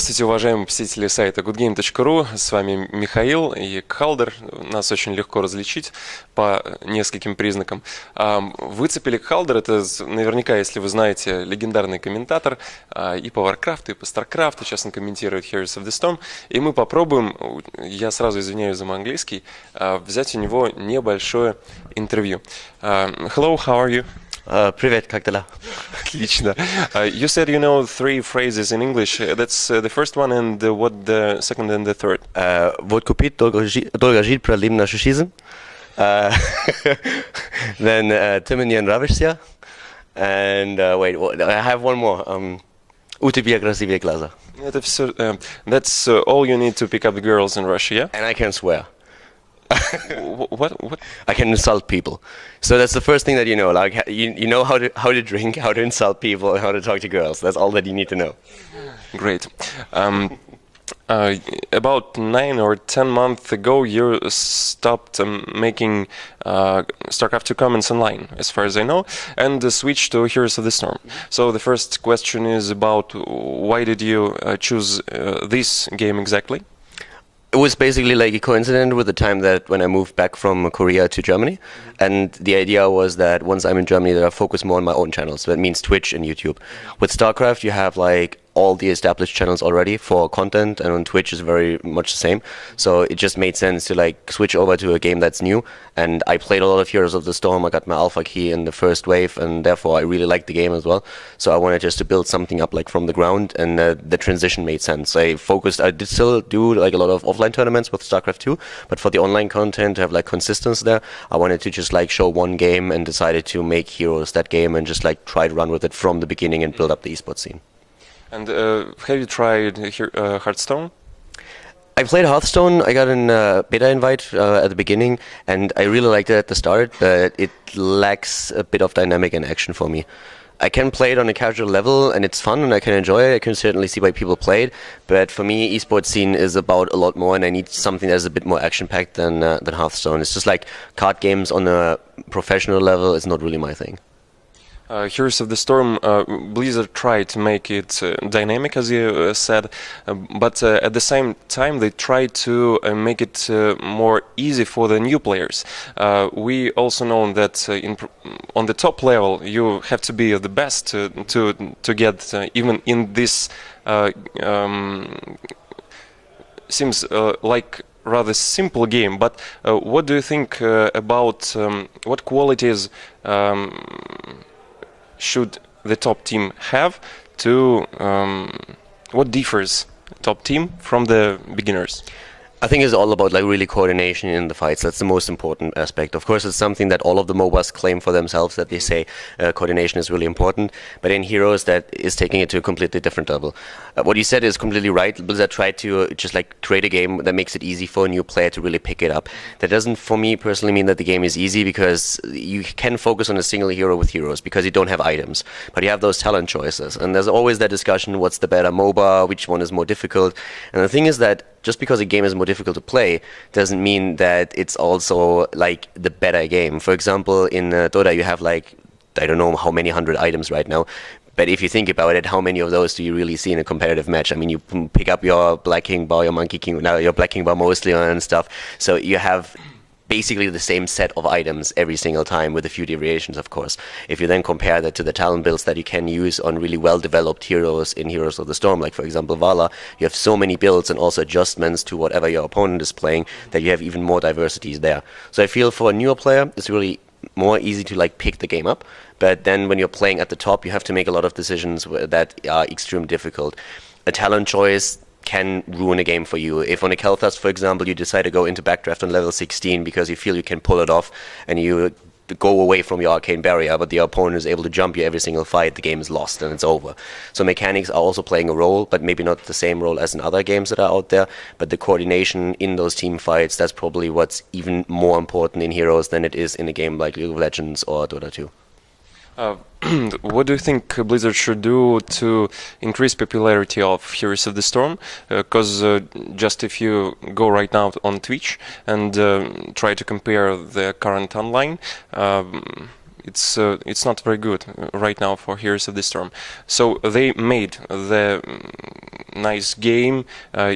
Здравствуйте, уважаемые посетители сайта goodgame.ru. С вами Михаил и Khaldor. Нас очень легко различить по нескольким признакам. Выцепили Khaldor. Это наверняка, если вы знаете, легендарный комментатор и по Warcraft, и по Starcraft. Сейчас он комментирует Hearthstone of the Storm. И мы попробуем, я сразу извиняюсь за мой английский, взять у него небольшое интервью. Hello, how are you? Привет, как дела? Отлично. You said you know three phrases in English. That's the first one, and what the second and the third? Вот купить, долго жить, продлим нашу жизнь. Then ты мне нравишься. And wait, I have one more. У тебя красивые глаза. Это все. That's all you need to pick up the girls in Russia, yeah? And I can swear. What? I can insult people. So that's the first thing that you know. Like you know how to drink, how to insult people, and how to talk to girls. That's all that you need to know. Great. About 9 or 10 months ago, you stopped making Starcraft 2 comments online, as far as I know, and switched to Heroes of the Storm. So the first question is about why did you choose this game exactly? It was basically like a coincidence with the time that when I moved back from Korea to Germany, and the idea was that once I'm in Germany that I focus more on my own channels. So that means Twitch and YouTube. With StarCraft you have like all the established channels already for content, and on Twitch is very much the same. So it just made sense to like switch over to a game that's new. And I played a lot of Heroes of the Storm. I got my alpha key in the first wave, and therefore I really liked the game as well. So I wanted just to build something up like from the ground, and the transition made sense. I did still do like a lot of offline tournaments with StarCraft 2, but for the online content to have like consistency there, I wanted to just like show one game, and decided to make Heroes that game and just like try to run with it from the beginning and build up the esports scene. And have you tried Hearthstone? I played Hearthstone. I got a beta invite at the beginning, and I really liked it at the start, but it lacks a bit of dynamic and action for me. I can play it on a casual level, and it's fun, and I can enjoy it. I can certainly see why people play it, but for me, esports scene is about a lot more, and I need something that's a bit more action-packed than Hearthstone. It's just like card games on a professional level is not really my thing. Heroes of the Storm, Blizzard tried to make it dynamic, as you said, but at the same time they tried to make it more easy for the new players. We also know that on the top level you have to be the best to get even in this seems like rather simple game. But what do you think about what qualities should the top team have to what differs top team from the beginners? I think it's all about like really coordination in the fights. That's the most important aspect. Of course, it's something that all of the MOBAs claim for themselves, that they say coordination is really important. But in Heroes, that is taking it to a completely different level. What you said is completely right. Blizzard tried to just like create a game that makes it easy for a new player to really pick it up. That doesn't, for me personally, mean that the game is easy, because you can focus on a single hero with Heroes because you don't have items, but you have those talent choices. And there's always that discussion: what's the better MOBA? Which one is more difficult? And the thing is that just because a game is more difficult to play doesn't mean that it's also like the better game. For example, in Dota you have like, I don't know how many 100 items right now, but if you think about it, how many of those do you really see in a competitive match? I mean, you pick up your Black King bar, your Monkey King, now your Black King bar mostly and stuff, so you have basically the same set of items every single time, with a few variations, of course. If you then compare that to the talent builds that you can use on really well-developed heroes in Heroes of the Storm, like for example Vala, you have so many builds and also adjustments to whatever your opponent is playing that you have even more diversities there. So I feel for a newer player, it's really more easy to like pick the game up, but then when you're playing at the top, you have to make a lot of decisions that are extremely difficult. A talent choice can ruin a game for you. If on a Kel'Thas, for example, you decide to go into backdraft on level 16 because you feel you can pull it off, and you go away from your arcane barrier, but the opponent is able to jump you every single fight, the game is lost and it's over. So mechanics are also playing a role, but maybe not the same role as in other games that are out there. But the coordination in those team fights, that's probably what's even more important in Heroes than it is in a game like League of Legends or Dota 2. What do you think Blizzard should do to increase popularity of Heroes of the Storm? Because just if you go right now on Twitch and try to compare the current online, it's not very good right now for Heroes of the Storm. So they made the nice game,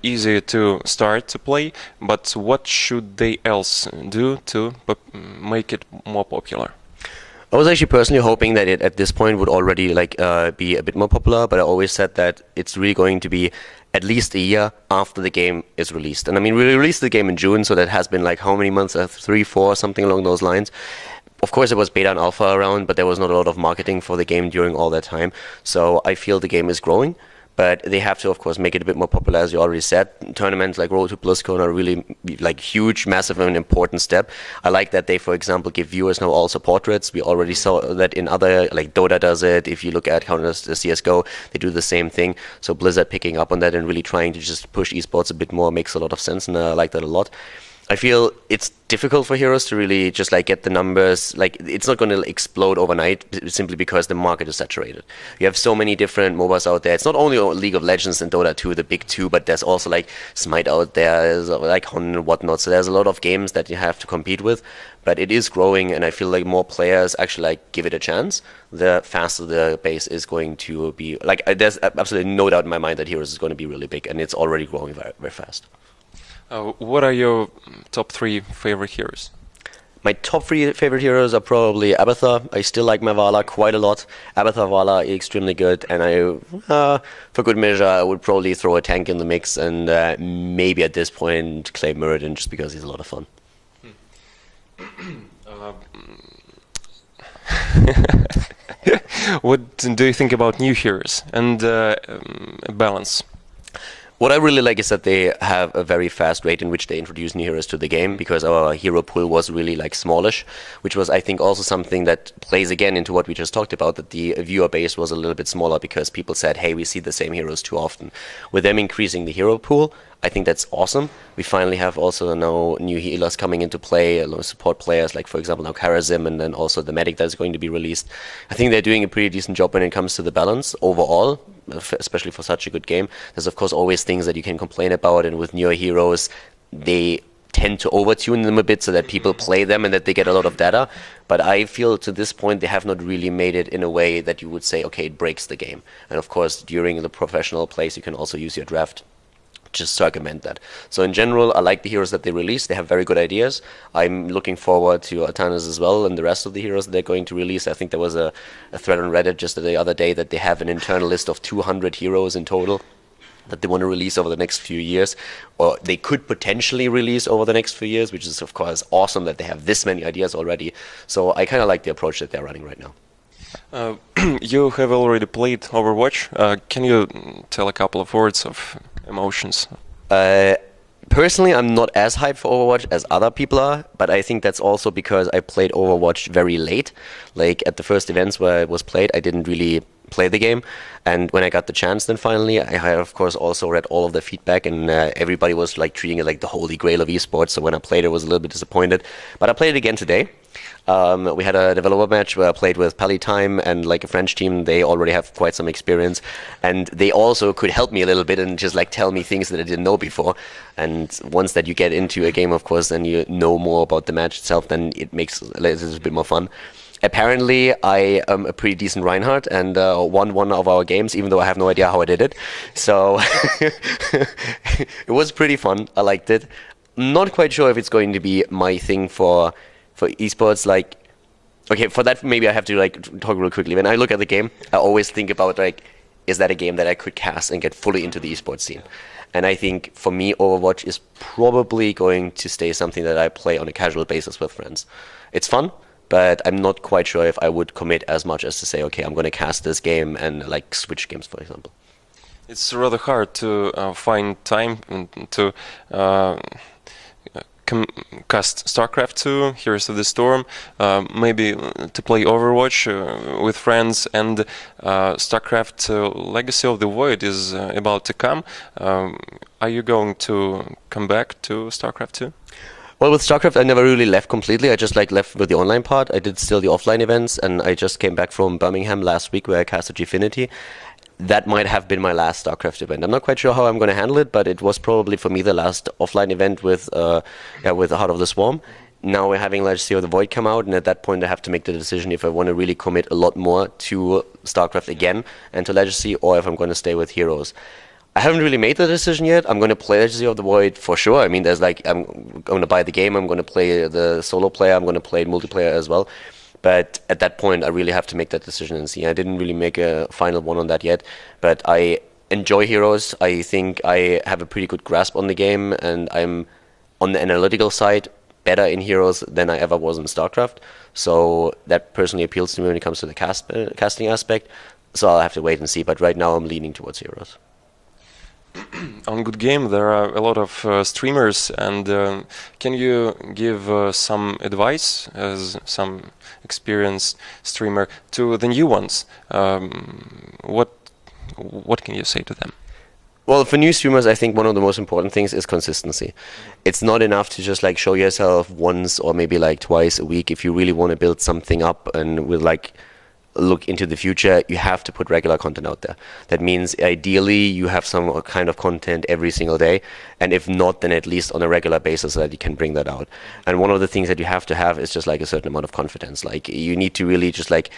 easy to start to play, but what should they else do to make it more popular? I was actually personally hoping that it at this point would already be a bit more popular, but I always said that it's really going to be at least a year after the game is released. And I mean, we released the game in June, so that has been like how many months? 3, 4, something along those lines. Of course, there was beta and alpha around, but there was not a lot of marketing for the game during all that time. So I feel the game is growing. But they have to, of course, make it a bit more popular, as you already said. Tournaments like Road to BlizzCon are really huge, massive, and important step. I like that they, for example, give viewers now also portraits. We already saw that in other, like Dota does it. If you look at Counter CSGO, they do the same thing. So Blizzard picking up on that and really trying to just push esports a bit more makes a lot of sense, and I like that a lot. I feel it's difficult for Heroes to really just get the numbers. It's not going to explode overnight simply because the market is saturated. You have so many different MOBAs out there. It's not only League of Legends and Dota 2, the big two, but there's also Smite out there, there's Hon and whatnot. So there's a lot of games that you have to compete with. But it is growing, and I feel like more players actually give it a chance. The faster the base is going to be. There's absolutely no doubt in my mind that Heroes is going to be really big, and it's already growing very, very fast. What are your top 3 favorite heroes? My top 3 favorite heroes are probably Abathur. I still like my Vala quite a lot. Abathur, Vala, extremely good. And for good measure, I would probably throw a tank in the mix and maybe at this point claim Muradin just because he's a lot of fun. What do you think about new heroes and balance? What I really like is that they have a very fast rate in which they introduce new heroes to the game, because our hero pool was really smallish, which was, I think, also something that plays again into what we just talked about, that the viewer base was a little bit smaller because people said, hey, we see the same heroes too often. With them increasing the hero pool, I think that's awesome. We finally have also now new healers coming into play, a lot of support players, like for example now Karazim, and then also the medic that's going to be released. I think they're doing a pretty decent job when it comes to the balance overall, especially for such a good game. There's of course always things that you can complain about, and with newer heroes, they tend to overtune them a bit so that people play them and that they get a lot of data. But I feel to this point they have not really made it in a way that you would say, okay, it breaks the game. And of course, during the professional plays, you can also use your draft. Just circumvent that. So in general, I like the heroes that they release. They have very good ideas. I'm looking forward to Atanas as well and the rest of the heroes that they're going to release. I think there was a thread on Reddit just the other day that they have an internal list of 200 heroes in total that they want to release over the next few years, or they could potentially release over the next few years, which is of course awesome that they have this many ideas already. So I kind of like the approach that they're running right now. You have already played Overwatch. Can you tell a couple of words of emotions? Personally, I'm not as hyped for Overwatch as other people are, but I think that's also because I played Overwatch very late. At the first events where it was played, I didn't really play the game, and when I got the chance then finally, I had of course also read all of the feedback, and everybody was treating it like the holy grail of esports, so when I played it, I was a little bit disappointed. But I played it again today. We had a developer match where I played with Palitime and a French team. They already have quite some experience, and they also could help me a little bit and just tell me things that I didn't know before. And once that you get into a game, of course, then you know more about the match itself, then it makes it a bit more fun. Apparently, I am a pretty decent Reinhardt and won one of our games, even though I have no idea how I did it. So it was pretty fun. I liked it. Not quite sure if it's going to be my thing for esports. Okay, for that maybe I have to talk real quickly. When I look at the game, I always think about is that a game that I could cast and get fully into the esports scene? And I think for me, Overwatch is probably going to stay something that I play on a casual basis with friends. It's fun, but I'm not quite sure if I would commit as much as to say, okay, I'm going to cast this game and switch games, for example. It's rather hard to find time to cast Starcraft 2, Heroes of the Storm, maybe to play Overwatch with friends, and Starcraft Legacy of the Void is about to come. Are you going to come back to Starcraft 2? Well, with StarCraft, I never really left completely. I just left with the online part. I did still the offline events, and I just came back from Birmingham last week where I casted Gfinity. That might have been my last StarCraft event. I'm not quite sure how I'm going to handle it, but it was probably for me the last offline event with the Heart of the Swarm. Now we're having Legacy of the Void come out, and at that point I have to make the decision if I want to really commit a lot more to StarCraft again and to Legacy, or if I'm going to stay with Heroes. I haven't really made the decision yet. I'm going to play Legacy of the Void for sure. I mean, there's like, I'm going to buy the game, I'm going to play the solo player, I'm going to play multiplayer as well. But at that point, I really have to make that decision and see. I didn't really make a final one on that yet, but I enjoy Heroes. I think I have a pretty good grasp on the game, and I'm on the analytical side better in Heroes than I ever was in Starcraft. So that personally appeals to me when it comes to the casting aspect. So I'll have to wait and see. But right now, I'm leaning towards Heroes. On Good Game, there are a lot of streamers, and can you give some advice as some experienced streamer to the new ones? What can you say to them? Well, for new streamers, I think one of the most important things is consistency. It's not enough to just like show yourself once or maybe like twice a week. If you really want to build something up and will like look into the future, you have to put regular content out there. That means ideally you have some kind of content every single day, and if not, then at least on a regular basis so that you can bring that out. And one of the things that you have to have is just like a certain amount of confidence. Like you need to really just like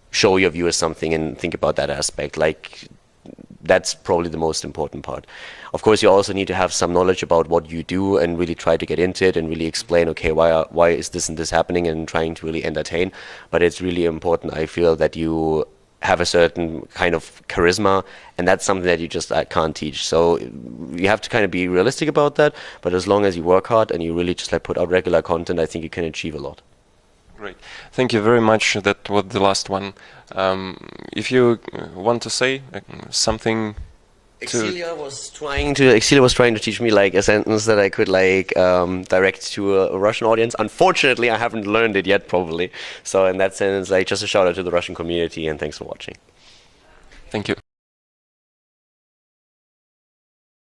show your viewers something and think about that aspect. Like that's probably the most important part. Of course, you also need to have some knowledge about what you do and really try to get into it and really explain, okay, why is this and this happening, and trying to really entertain. But it's really important, I feel, that you have a certain kind of charisma, and that's something that you just can't teach. So you have to kind of be realistic about that, but as long as you work hard and you really just like put out regular content, I think you can achieve a lot. Great. Thank you very much. That was the last one. If you want to say something Exilia was trying to teach me like a sentence that I could like direct to a Russian audience. Unfortunately, I haven't learned it yet, probably. So in that sense, like just a shout out to the Russian community, and thanks for watching. Thank you.